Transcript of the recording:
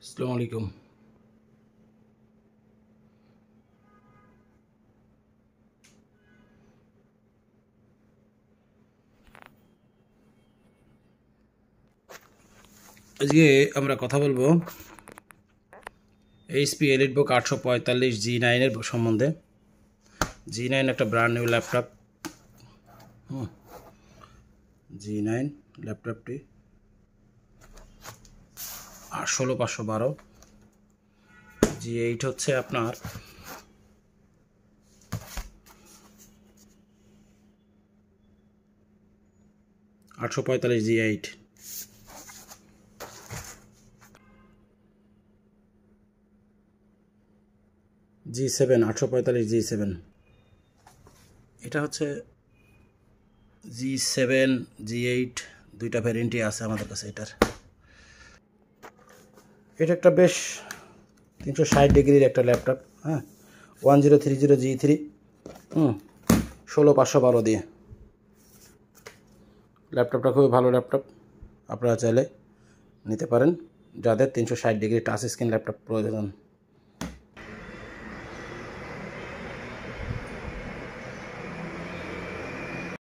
আসসালামু আলাইকুম। আজকে আমরা কথা বলবো এইচপি এলিটবুক 845 G9 এর সম্বন্ধে। G9 একটা ব্র্যান্ড নিউ ল্যাপটপ। G9 ল্যাপটপটি 16512। G8 হচ্ছে আপনার 845 G8। G7 845 G7। এটা হচ্ছে G7 G8 দুইটা ভ্যারিয়েন্টই আছে আমাদের কাছে। এটা একটা বেশ 360 ডিগ্রির একটা ল্যাপটপ। 1030 G3 16512 দিয়ে। ল্যাপটপটা খুবই ভালো ল্যাপটপ, আপনারা চাইলে নিতে পারেন যাদের 360 ডিগ্রি টাচ স্ক্রিন ল্যাপটপ প্রয়োজন।